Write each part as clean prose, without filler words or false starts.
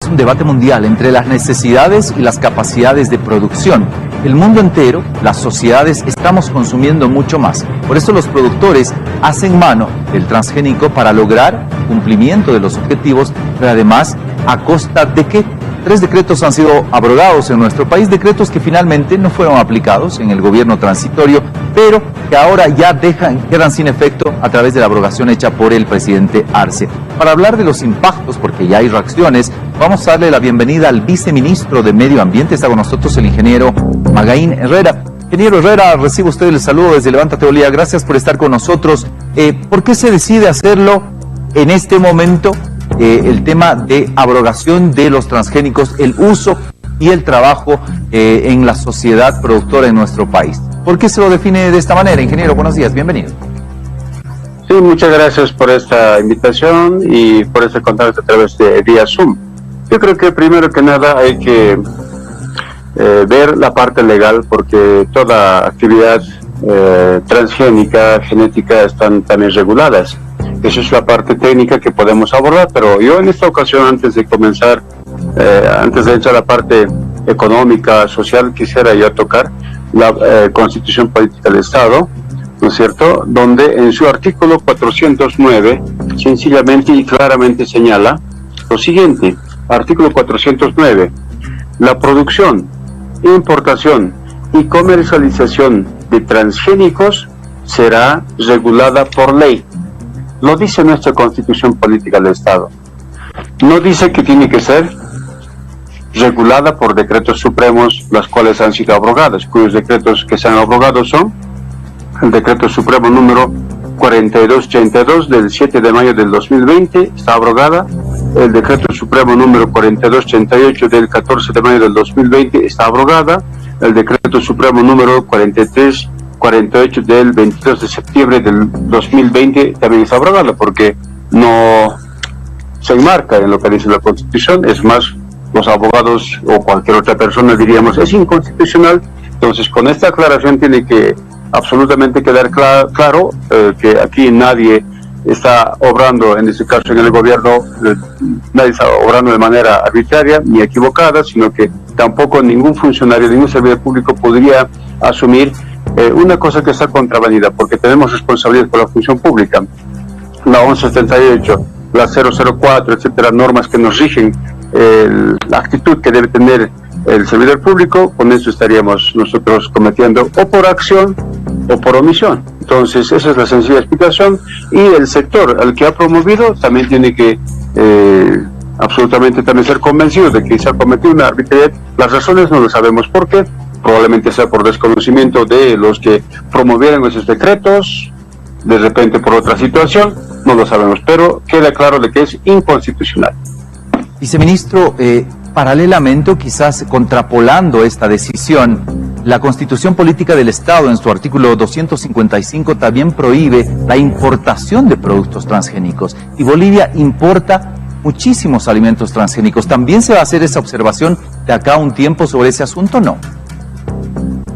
un debate mundial entre las necesidades y las capacidades de producción. El mundo entero, las sociedades, estamos consumiendo mucho más. Por eso los productores hacen mano del transgénico para lograr cumplimiento de los objetivos, pero además, ¿a costa de qué? 3 decretos han sido abrogados en nuestro país, decretos que finalmente no fueron aplicados en el gobierno transitorio, pero que ahora ya quedan sin efecto a través de la abrogación hecha por el presidente Arce. Para hablar de los impactos, porque ya hay reacciones, vamos a darle la bienvenida al viceministro de Medio Ambiente. Está con nosotros el ingeniero Magaín Herrera. Ingeniero Herrera, recibe usted el saludo desde Levántate Bolivia. Gracias por estar con nosotros. ¿Por qué se decide hacerlo en este momento? El tema de abrogación de los transgénicos, el uso y el trabajo en la sociedad productora en nuestro país. ¿Por qué se lo define de esta manera? Ingeniero, buenos días, bienvenido. Sí, muchas gracias por esta invitación y por este contacto a través de vía Zoom. Yo creo que primero que nada hay que ver la parte legal, porque toda actividad transgénica, genética, están también reguladas. Esa es la parte técnica que podemos abordar, pero yo en esta ocasión, antes de comenzar, antes de entrar a la parte económica, social, quisiera yo tocar la Constitución Política del Estado, ¿no es cierto?, donde en su artículo 409 sencillamente y claramente señala lo siguiente. Artículo 409: la producción, importación y comercialización de transgénicos será regulada por ley. Lo dice nuestra Constitución Política del Estado. No dice que tiene que ser regulada por decretos supremos, las cuales han sido abrogadas, cuyos decretos que se han abrogado son el decreto supremo número 4232 del 7 de mayo del 2020, está abrogada. El decreto supremo número 4238 del 14 de mayo del 2020 está abrogada. El decreto supremo número 4348 del 22 de septiembre del 2020 también está abrogado, porque no se enmarca en lo que dice la Constitución. Es más, los abogados o cualquier otra persona diríamos es inconstitucional. Entonces, con esta aclaración tiene que absolutamente quedar claro que aquí nadie está obrando, en este caso en el gobierno, nadie está obrando de manera arbitraria ni equivocada, sino que tampoco ningún funcionario, ningún servidor público podría asumir una cosa que está contravenida, porque tenemos responsabilidad por la función pública. La 1178, la 004, etcétera, normas que nos rigen la actitud que debe tener el servidor público. Con eso estaríamos nosotros cometiendo o por acción o por omisión. Entonces, esa es la sencilla explicación, y el sector al que ha promovido también tiene que absolutamente también ser convencido de que se ha cometido una arbitrariedad. Las razones no lo sabemos por qué, probablemente sea por desconocimiento de los que promovieron esos decretos, de repente por otra situación, no lo sabemos, pero queda claro de que es inconstitucional. Viceministro, paralelamente, quizás contrapolando esta decisión, la Constitución Política del Estado en su artículo 255 también prohíbe la importación de productos transgénicos, y Bolivia importa muchísimos alimentos transgénicos. ¿También se va a hacer esa observación de acá a un tiempo sobre ese asunto, no?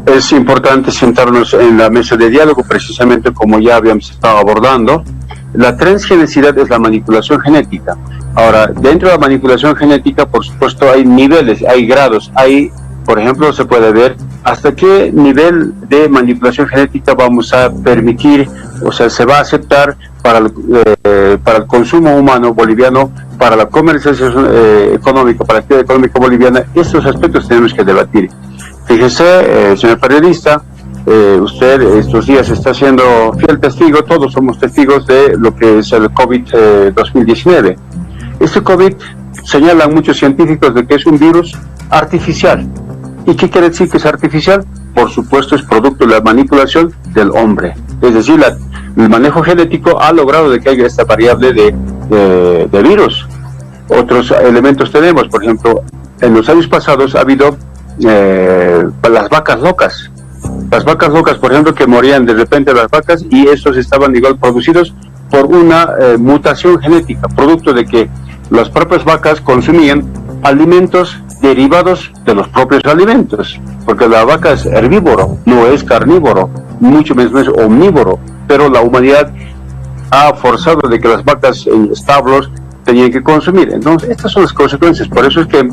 Es importante sentarnos en la mesa de diálogo, precisamente como ya habíamos estado abordando. La transgenicidad es la manipulación genética. Ahora, dentro de la manipulación genética, por supuesto, hay niveles, hay grados, hay, por ejemplo, se puede ver hasta qué nivel de manipulación genética vamos a permitir, o sea, se va a aceptar para el consumo humano boliviano, para la comercialización económica, para la actividad económica boliviana. Estos aspectos tenemos que debatir. Fíjese, señor periodista, usted estos días está siendo fiel testigo, todos somos testigos de lo que es el COVID-2019. Este COVID, señalan muchos científicos de que es un virus artificial. ¿Y qué quiere decir que es artificial? Por supuesto, es producto de la manipulación del hombre. Es decir, el manejo genético ha logrado de que haya esta variable de virus. Otros elementos tenemos, por ejemplo, en los años pasados ha habido las vacas locas. Las vacas locas, por ejemplo, que morían de repente las vacas, y estos estaban igual producidos por una mutación genética, producto de que las propias vacas consumían alimentos derivados de los propios alimentos, porque la vaca es herbívoro, no es carnívoro, mucho menos es omnívoro, pero la humanidad ha forzado de que las vacas en establos tenían que consumir. Entonces, estas son las consecuencias. Por eso es que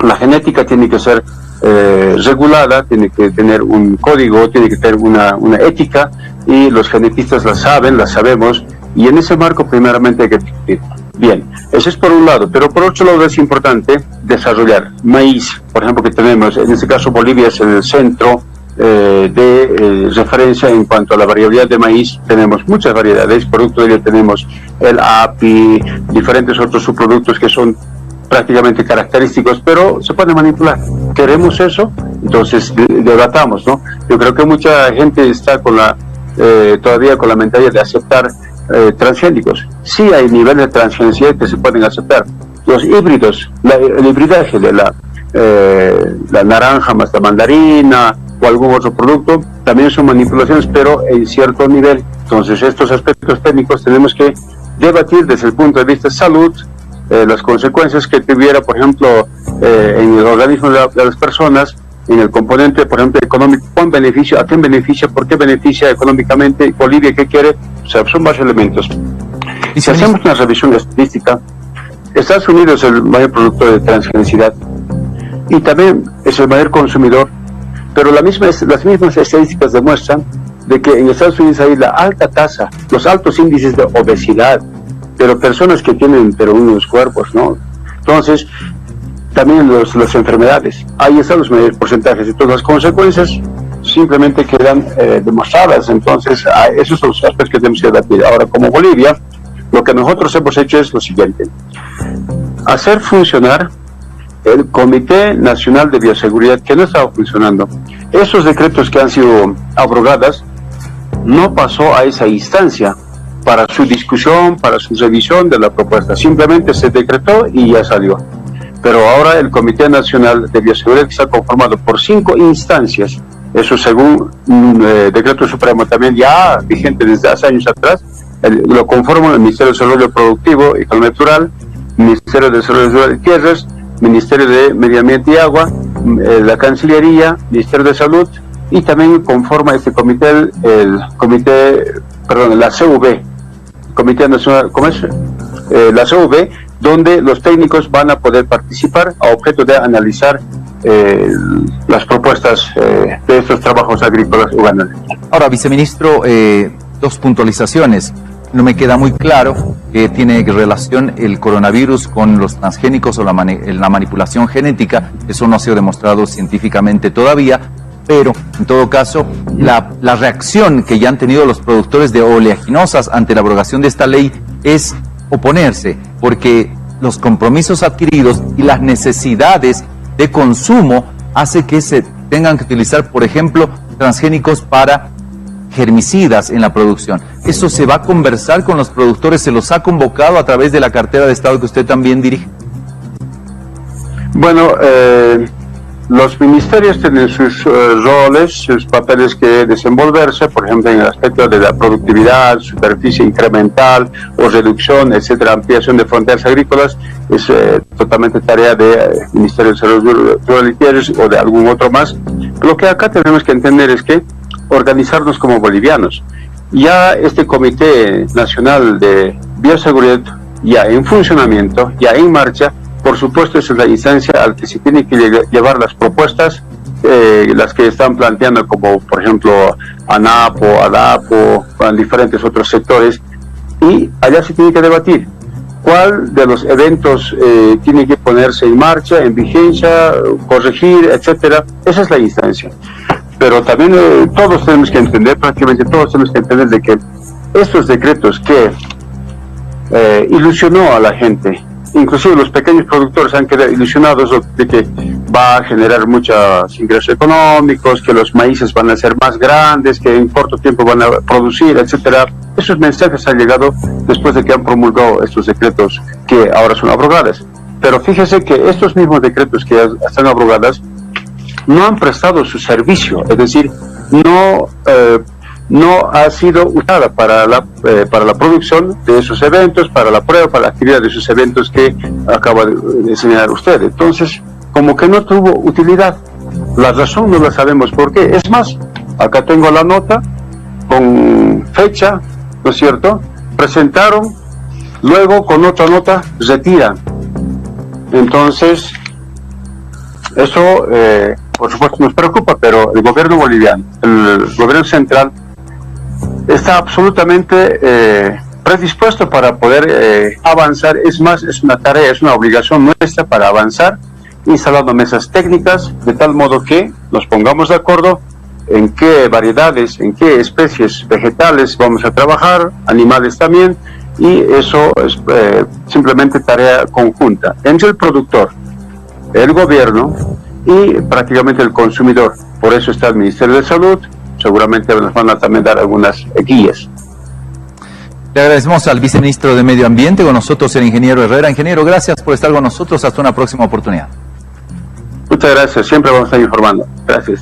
la genética tiene que ser regulada, tiene que tener un código, tiene que tener una ética, y los genetistas la saben, la sabemos, y en ese marco primeramente hay que discutir. Bien, eso es por un lado, pero por otro lado es importante desarrollar maíz, por ejemplo, que tenemos, en este caso Bolivia es el centro de referencia en cuanto a la variabilidad de maíz. Tenemos muchas variedades, producto de ello tenemos el API, diferentes otros subproductos que son prácticamente característicos, pero se puede manipular. ¿Queremos eso? Entonces debatamos, ¿no? Yo creo que mucha gente está con todavía con la mentalidad de aceptar transgénicos. Sí hay niveles de transgenesidad que se pueden aceptar. Los híbridos, el hibridaje de la naranja más la mandarina o algún otro producto, también son manipulaciones, pero en cierto nivel. Entonces estos aspectos técnicos tenemos que debatir desde el punto de vista de salud, las consecuencias que tuviera, por ejemplo, en el organismo de las personas, en el componente, por ejemplo, económico, con beneficio, a quién beneficia, por qué beneficia económicamente, Bolivia, qué quiere. O sea, son varios elementos. Y si hacemos una revisión estadística, Estados Unidos es el mayor productor de transgenicidad y también es el mayor consumidor, pero las mismas estadísticas demuestran de que en Estados Unidos hay la alta tasa, los altos índices de obesidad, pero personas que tienen unos cuerpos, ¿no? Entonces, también las enfermedades, ahí están los mayores porcentajes, y todas las consecuencias simplemente quedan demostradas. Entonces, esos son los aspectos que tenemos que debatir. Ahora, como Bolivia, lo que nosotros hemos hecho es lo siguiente: hacer funcionar el Comité Nacional de Bioseguridad, que no estaba funcionando. Esos decretos que han sido abrogados no pasó a esa instancia para su discusión, para su revisión de la propuesta. Simplemente se decretó y ya salió. Pero ahora el Comité Nacional de Bioseguridad está conformado por 5 instancias, eso según un decreto supremo también ya vigente desde hace años atrás. Lo conforman el Ministerio de Desarrollo Productivo y Economía Natural, Ministerio de Desarrollo Rural y Tierras, Ministerio de Medio Ambiente y Agua, la Cancillería, Ministerio de Salud, y también conforma este comité la CV, Comité Nacional, ¿cómo es? La CV, donde los técnicos van a poder participar a objeto de analizar las propuestas de estos trabajos agrícolas o ganaderos. Ahora, viceministro, 2 puntualizaciones. No me queda muy claro que tiene relación el coronavirus con los transgénicos o la manipulación genética. Eso no ha sido demostrado científicamente todavía, pero en todo caso la reacción que ya han tenido los productores de oleaginosas ante la abrogación de esta ley es oponerse, porque los compromisos adquiridos y las necesidades de consumo hace que se tengan que utilizar, por ejemplo, transgénicos para germicidas en la producción. ¿Eso se va a conversar con los productores? ¿Se los ha convocado a través de la cartera de Estado que usted también dirige? Bueno, los ministerios tienen sus roles, sus papeles que desenvolverse, por ejemplo, en el aspecto de la productividad, superficie incremental o reducción, etcétera, ampliación de fronteras agrícolas, es totalmente tarea del Ministerio de Desarrollo Rural y Tierras o de algún otro más. Lo que acá tenemos que entender es que organizarnos como bolivianos. Ya este Comité Nacional de Bioseguridad, ya en funcionamiento, ya en marcha, por supuesto es la instancia al que se tiene que llevar las propuestas, las que están planteando, como por ejemplo ANAPO, ADAPO, con diferentes otros sectores, y allá se tiene que debatir cuál de los eventos tiene que ponerse en marcha, en vigencia, corregir, etcétera. Esa es la instancia. Pero también todos tenemos que entender, prácticamente todos tenemos que entender de que estos decretos que ilusionó a la gente, inclusive los pequeños productores han quedado ilusionados de que va a generar muchos ingresos económicos, que los maíces van a ser más grandes, que en corto tiempo van a producir, etcétera. Esos mensajes han llegado después de que han promulgado estos decretos que ahora son abrogados. Pero fíjese que estos mismos decretos que están abrogados no han prestado su servicio, es decir, no ha sido usada para la producción de esos eventos, para la prueba, para la actividad de esos eventos que acaba de señalar usted. Entonces, como que no tuvo utilidad. La razón no la sabemos por qué. Es más, acá tengo la nota con fecha, ¿no es cierto? Presentaron luego con otra nota retiran. Entonces, eso por supuesto nos preocupa, pero el gobierno boliviano, el gobierno central, está absolutamente predispuesto para poder avanzar. Es más, es una tarea, es una obligación nuestra para avanzar, instalando mesas técnicas, de tal modo que nos pongamos de acuerdo en qué variedades, en qué especies vegetales vamos a trabajar, animales también, y eso es simplemente tarea conjunta entre el productor, el gobierno y prácticamente el consumidor. Por eso está el Ministerio de Salud, seguramente nos van a también dar algunas guías. Le agradecemos al viceministro de Medio Ambiente, con nosotros el ingeniero Herrera. Ingeniero, gracias por estar con nosotros, hasta una próxima oportunidad. Muchas gracias, siempre vamos a estar informando. Gracias.